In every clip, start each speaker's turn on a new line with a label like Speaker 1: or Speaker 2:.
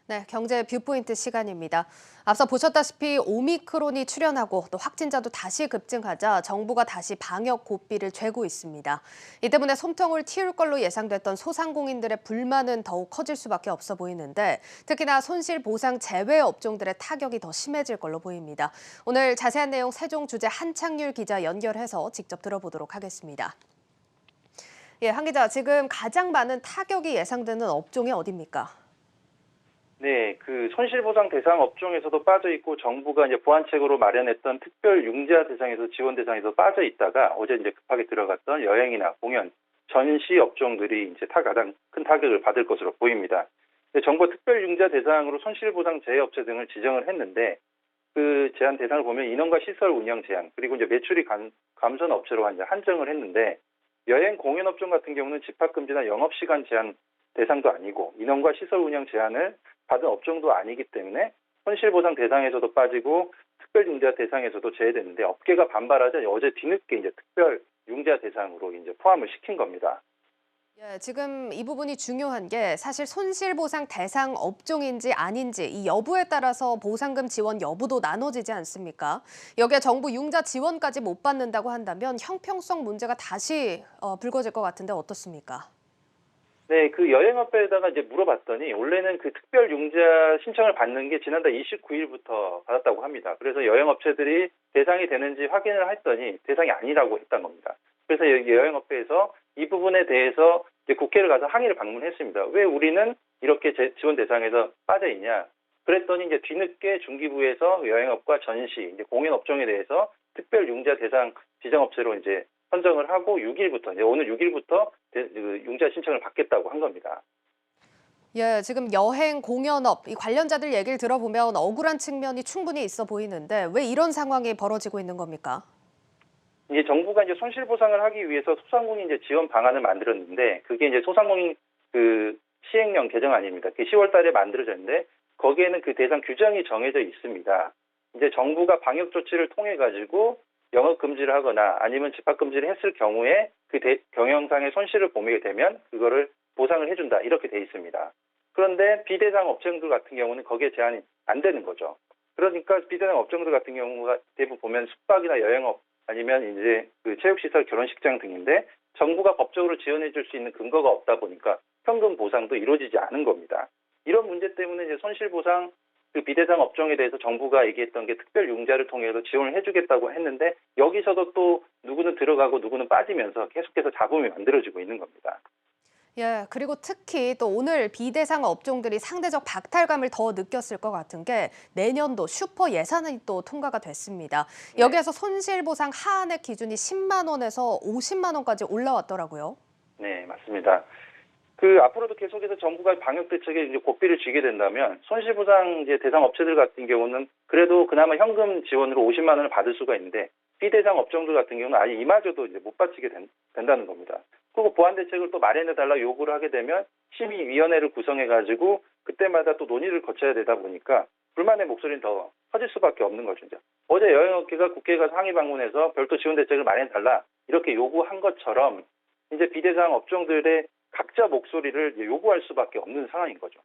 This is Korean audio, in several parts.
Speaker 1: 네, 경제 뷰포인트 시간입니다. 앞서 보셨다시피 오미크론이 출현하고 또 확진자도 다시 급증하자 정부가 다시 방역 고삐를 죄고 있습니다. 이 때문에 솜통을 틔울 걸로 예상됐던 소상공인들의 불만은 더욱 커질 수밖에 없어 보이는데 특히나 손실보상 제외 업종들의 타격이 더 심해질 걸로 보입니다. 오늘 자세한 내용 세종주재 한창률 기자 연결해서 직접 들어보도록 하겠습니다. 예, 한 기자, 지금 가장 많은 타격이 예상되는 업종이 어디입니까?
Speaker 2: 네, 그 손실보상 대상 업종에서도 빠져 있고 정부가 이제 보완책으로 마련했던 특별 융자 대상에서 지원 대상에서 빠져 있다가 어제 이제 급하게 들어갔던 여행이나 공연, 전시 업종들이 이제 가장 큰 타격을 받을 것으로 보입니다. 정부 특별 융자 대상으로 손실보상 제외업체 등을 지정을 했는데 그 제한 대상을 보면 인원과 시설 운영 제한 그리고 이제 매출이 감소한 업체로 이제 한정을 했는데 여행 공연 업종 같은 경우는 집합 금지나 영업 시간 제한 대상도 아니고 인원과 시설 운영 제한을 받은 업종도 아니기 때문에 손실보상 대상에서도 빠지고 특별융자 대상에서도 제외됐는데 업계가 반발하자 어제 뒤늦게 이제 특별융자 대상으로 이제 포함을 시킨 겁니다.
Speaker 1: 예, 지금 이 부분이 중요한 게 사실 손실보상 대상 업종인지 아닌지 이 여부에 따라서 보상금 지원 여부도 나눠지지 않습니까? 여기에 정부 융자 지원까지 못 받는다고 한다면 형평성 문제가 다시 불거질 것 같은데 어떻습니까?
Speaker 2: 네, 그 여행업체에다가 이제 물어봤더니 원래는 그 특별융자 신청을 받는 게 지난달 29일부터 받았다고 합니다. 그래서 여행업체들이 대상이 되는지 확인을 했더니 대상이 아니라고 했던 겁니다. 그래서 여기 여행업체에서 이 부분에 대해서 이제 국회를 가서 항의를 방문했습니다. 왜 우리는 이렇게 지원 대상에서 빠져 있냐? 그랬더니 이제 뒤늦게 중기부에서 여행업과 전시, 이제 공연 업종에 대해서 특별융자 대상 지정업체로 이제 선정을 하고 6일부터 이제 오늘 6일부터 융자 신청을 받겠다고 한 겁니다.
Speaker 1: 예, 지금 여행, 공연업 이 관련자들 얘기를 들어보면 억울한 측면이 충분히 있어 보이는데 왜 이런 상황이 벌어지고 있는 겁니까?
Speaker 2: 이제 정부가 이제 손실 보상을 하기 위해서 소상공인 이제 지원 방안을 만들었는데 그게 이제 소상공인 그 시행령 개정안입니다. 그게 10월 달에 만들어졌는데 거기에는 그 대상 규정이 정해져 있습니다. 이제 정부가 방역 조치를 통해 가지고 영업 금지를 하거나 아니면 집합 금지를 했을 경우에 그 경영상의 손실을 보게 되면 그거를 보상을 해준다 이렇게 돼 있습니다. 그런데 비대상 업종들 같은 경우는 거기에 제한이 안 되는 거죠. 그러니까 비대상 업종들 같은 경우가 대부분 보면 숙박이나 여행업 아니면 이제 그 체육시설, 결혼식장 등인데 정부가 법적으로 지원해 줄 수 있는 근거가 없다 보니까 현금 보상도 이루어지지 않은 겁니다. 이런 문제 때문에 이제 손실보상 그 비대상 업종에 대해서 정부가 얘기했던 게 특별융자를 통해서 지원을 해주겠다고 했는데 여기서도 또 누구는 들어가고 누구는 빠지면서 계속해서 잡음이 만들어지고 있는 겁니다.
Speaker 1: 예, 그리고 특히 또 오늘 비대상 업종들이 상대적 박탈감을 더 느꼈을 것 같은 게 내년도 슈퍼 예산이 또 통과가 됐습니다.
Speaker 2: 네.
Speaker 1: 여기에서 손실보상 하한액 기준이 10만 원에서 50만 원까지 올라왔더라고요.
Speaker 2: 네, 맞습니다. 그 앞으로도 계속해서 정부가 방역 대책에 이제 고삐를 쥐게 된다면 손실보상 이제 대상 업체들 같은 경우는 그래도 그나마 현금 지원으로 50만 원을 받을 수가 있는데 비대상 업종들 같은 경우는 아예 이마저도 이제 못 받치게 된다는 겁니다. 그리고 보완 대책을 또 마련해 달라 요구를 하게 되면 심의위원회를 구성해 가지고 그때마다 또 논의를 거쳐야 되다 보니까 불만의 목소리는 더 커질 수밖에 없는 거죠. 이제. 어제 여행업계가 국회에 가서 항의 방문해서 별도 지원 대책을 마련해 달라 이렇게 요구한 것처럼 이제 비대상 업종들의 각자 목소리를 요구할 수밖에 없는 상황인 거죠.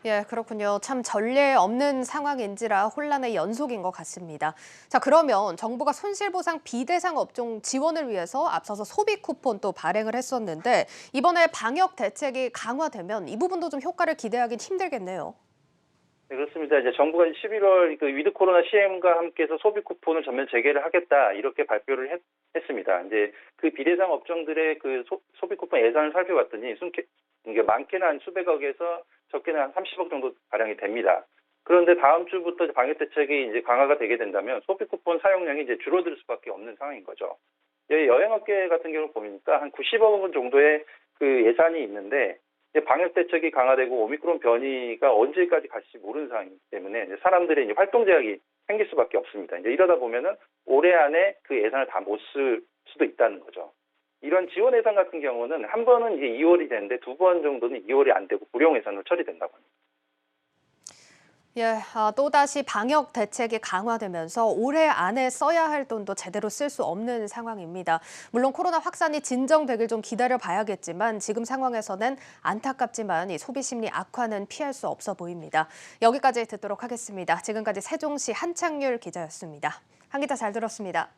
Speaker 1: 예, 그렇군요. 참 전례 없는 상황인지라 혼란의 연속인 것 같습니다. 자, 그러면 정부가 손실보상 비대상 업종 지원을 위해서 앞서서 소비 쿠폰 또 발행을 했었는데 이번에 방역 대책이 강화되면 이 부분도 좀 효과를 기대하긴 힘들겠네요.
Speaker 2: 네, 그렇습니다. 이제 정부가 11월 그 위드 코로나 시행과 함께해서 소비 쿠폰을 전면 재개를 하겠다 이렇게 발표를 했습니다. 이제 그 비대상 업종들의 그 소비 쿠폰 예산을 살펴봤더니 이게 많게는 한 수백억에서 적게는 한 30억 정도 가량이 됩니다. 그런데 다음 주부터 방역 대책이 이제 강화가 되게 된다면 소비 쿠폰 사용량이 이제 줄어들 수밖에 없는 상황인 거죠. 여행업계 같은 경우 보니까 한 90억 원 정도의 그 예산이 있는데 이제 방역 대책이 강화되고 오미크론 변이가 언제까지 갈지 모르는 상황이기 때문에 이제 사람들의 이제 활동 제약이 생길 수밖에 없습니다. 이제 이러다 보면은 올해 안에 그 예산을 다 못 쓸 수도 있다는 거죠. 이런 지원 예산 같은 경우는 한 번은 이제 2월이 되는데 두 번 정도는 2월이 안 되고 불용 예산으로 처리된다고 합니다.
Speaker 1: 예, 또다시 방역 대책이 강화되면서 올해 안에 써야 할 돈도 제대로 쓸 수 없는 상황입니다. 물론 코로나 확산이 진정되길 좀 기다려 봐야겠지만 지금 상황에서는 안타깝지만 이 소비 심리 악화는 피할 수 없어 보입니다. 여기까지 듣도록 하겠습니다. 지금까지 세종시 한창률 기자였습니다. 한 기자 잘 들었습니다.